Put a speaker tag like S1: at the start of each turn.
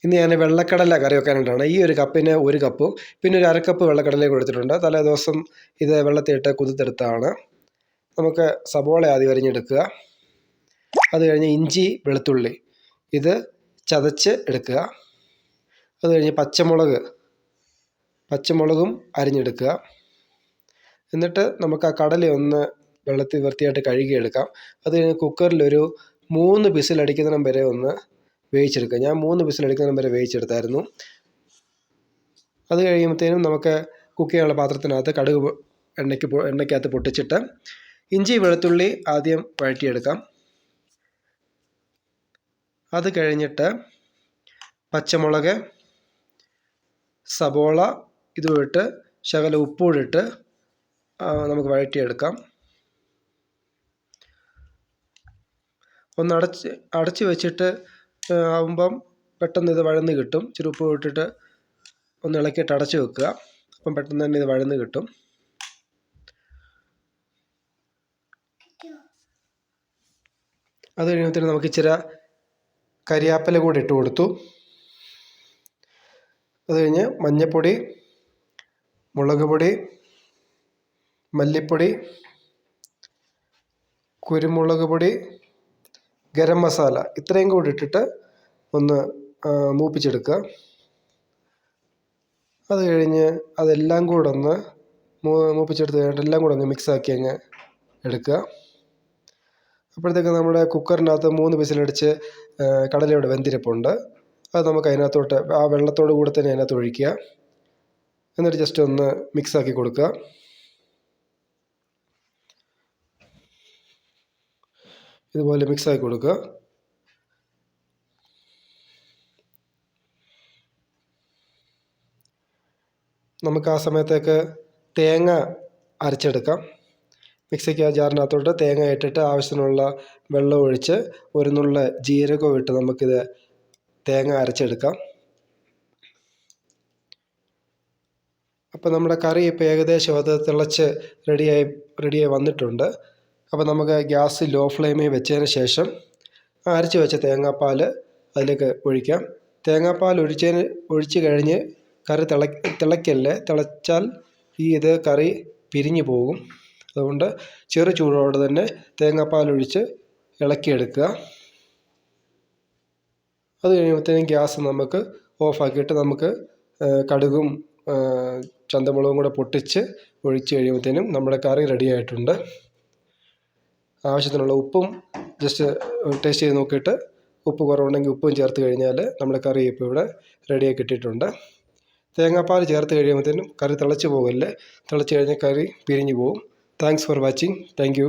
S1: ഇന്ന് ഞാൻ വെള്ളക്കടല കറി വെക്കാനായിട്ടാണ്. ഈ ഒരു കപ്പിന് 1 കപ്പും പിന്നെ ഒരു 1/2 കപ്പ് വെള്ളക്കടലയും കൊടുത്തിട്ടുണ്ട്. തലേ ദിവസം ഇത് വെള്ളത്തിലിട്ട് കുതിർത്തെടുത്തതാണ്. നമുക്ക് സബോള ആദ്യം അരിഞ്ഞെടുക്കുക. അത് കഴിഞ്ഞ് ഇഞ്ചി വെളുത്തുള്ളി ഇത് ചതച്ച് എടുക്കുക. അത് കഴിഞ്ഞ് പച്ചമുളകും അരിഞ്ഞെടുക്കുക. എന്നിട്ട് നമുക്ക് ആ കടലയൊന്ന് വെള്ളത്തിൽ വൃത്തിയായിട്ട് കഴുകിയെടുക്കാം. അത് കഴിഞ്ഞ് കുക്കറിലൊരു 3 വിസിലടിക്കുന്നിടം വരെ ഒന്ന് വേവിച്ചെടുക്കുക. ഞാൻ 3 വിസിലടിക്കുന്നിടം വരെ വേവിച്ചെടുത്തായിരുന്നു. അത് കഴിയുമ്പോഴത്തേനും നമുക്ക് കുക്ക് ചെയ്യാനുള്ള പാത്രത്തിനകത്ത് കടുക് എണ്ണയ്ക്കകത്ത് പൊട്ടിച്ചിട്ട് ഇഞ്ചി വെളുത്തുള്ളി ആദ്യം വഴറ്റിയെടുക്കാം. അത് കഴിഞ്ഞിട്ട് പച്ചമുളക്, സബോള ഇതുമിട്ട് ശകലം ഉപ്പൂടിട്ട് നമുക്ക് വഴറ്റിയെടുക്കാം. ഒന്ന് അടച്ച് വെച്ചിട്ട് ആകുമ്പം പെട്ടെന്ന് ഇത് വഴന്ന് കിട്ടും. ഇച്ചിരി ഉപ്പ് ഇട്ടിട്ട് ഒന്ന് ഇളക്കിയിട്ട് അടച്ച് വെക്കുക. അപ്പം പെട്ടെന്ന് തന്നെ ഇത് വഴന്ന് കിട്ടും. അത് കഴിയുമ്പോഴത്തേനും നമുക്ക് ഇച്ചിരി കരിയാപ്പില കൂടി ഇട്ട് കൊടുത്തു. അത് കഴിഞ്ഞ് മഞ്ഞൾപ്പൊടി, മുളക് പൊടി, മല്ലിപ്പൊടി, കുരുമുളക് പൊടി, ഗരം മസാല ഇത്രയും കൂടി ഇട്ടിട്ട് ഒന്ന് മൂപ്പിച്ചെടുക്കുക. അത് കഴിഞ്ഞ് അതെല്ലാം കൂടെ ഒന്ന് മൂപ്പിച്ചെടുത്ത് കഴിഞ്ഞിട്ട് എല്ലാം കൂടെ ഒന്ന് മിക്സാക്കി അങ്ങ് എടുക്കുക. അപ്പോഴത്തേക്ക് നമ്മുടെ കുക്കറിനകത്ത് 3 വിസിലടിച്ച് കടലയുടെ വെന്തിരിപ്പുണ്ട്. അത് നമുക്ക് അതിനകത്തോട്ട് ആ വെള്ളത്തോട് കൂടെ തന്നെ അതിനകത്ത് ഒഴിക്കുക. എന്നിട്ട് ജസ്റ്റ് ഒന്ന് മിക്സാക്കി കൊടുക്കുക. ഇതുപോലെ മിക്സാക്കി കൊടുക്കുക. നമുക്ക് ആ സമയത്തേക്ക് തേങ്ങ അരച്ചെടുക്കാം. മിക്സിക്ക് ജാറിനകത്തോട്ട് തേങ്ങ ഇട്ടിട്ട് ആവശ്യത്തിനുള്ള വെള്ളം ഒഴിച്ച് ഒരു നുള്ള് ജീരകവും ഇട്ട് നമുക്കിത് തേങ്ങ അരച്ചെടുക്കാം. അപ്പോൾ നമ്മുടെ കറി ഇപ്പോൾ ഏകദേശം അത് തിളച്ച് റെഡിയായി വന്നിട്ടുണ്ട്. അപ്പോൾ നമുക്ക് ഗ്യാസ് ലോ ഫ്ലെയിമിൽ വെച്ചതിന് ശേഷം അരച്ച് വെച്ച തേങ്ങാപ്പാൽ അതിലേക്ക് ഒഴിക്കാം. തേങ്ങാപ്പാൽ ഒഴിച്ച് കഴിഞ്ഞ് കറി തിളയ്ക്കല്ലേ. തിളച്ചാൽ ഇത് കറി പിരിഞ്ഞു പോകും. അതുകൊണ്ട് ചെറു ചൂടോടെ തന്നെ തേങ്ങാപ്പാലൊഴിച്ച് ഇളക്കിയെടുക്കുക. അത് കഴിയുമ്പോഴത്തേനും ഗ്യാസ് നമുക്ക് ഓഫാക്കിയിട്ട് നമുക്ക് കടുകും ചന്തമുളകും കൂടെ പൊട്ടിച്ച് ഒഴിച്ച് കഴിയുമ്പോഴത്തേനും നമ്മുടെ കറി റെഡി ആയിട്ടുണ്ട്. ആവശ്യത്തിനുള്ള ഉപ്പും ജസ്റ്റ് ടേസ്റ്റ് ചെയ്ത് നോക്കിയിട്ട് ഉപ്പ് കുറവുണ്ടെങ്കിൽ ഉപ്പും ചേർത്ത് കഴിഞ്ഞാൽ നമ്മുടെ കറി ഇപ്പോൾ ഇവിടെ റെഡിയായി കിട്ടിയിട്ടുണ്ട്. തേങ്ങാപ്പാൽ ചേർത്ത് കഴിയുമ്പോഴത്തേനും കറി തിളച്ച് പോകല്ലേ. തിളച്ച് കഴിഞ്ഞാൽ കറി പിരിഞ്ഞു പോകും. Thanks for watching. Thank you.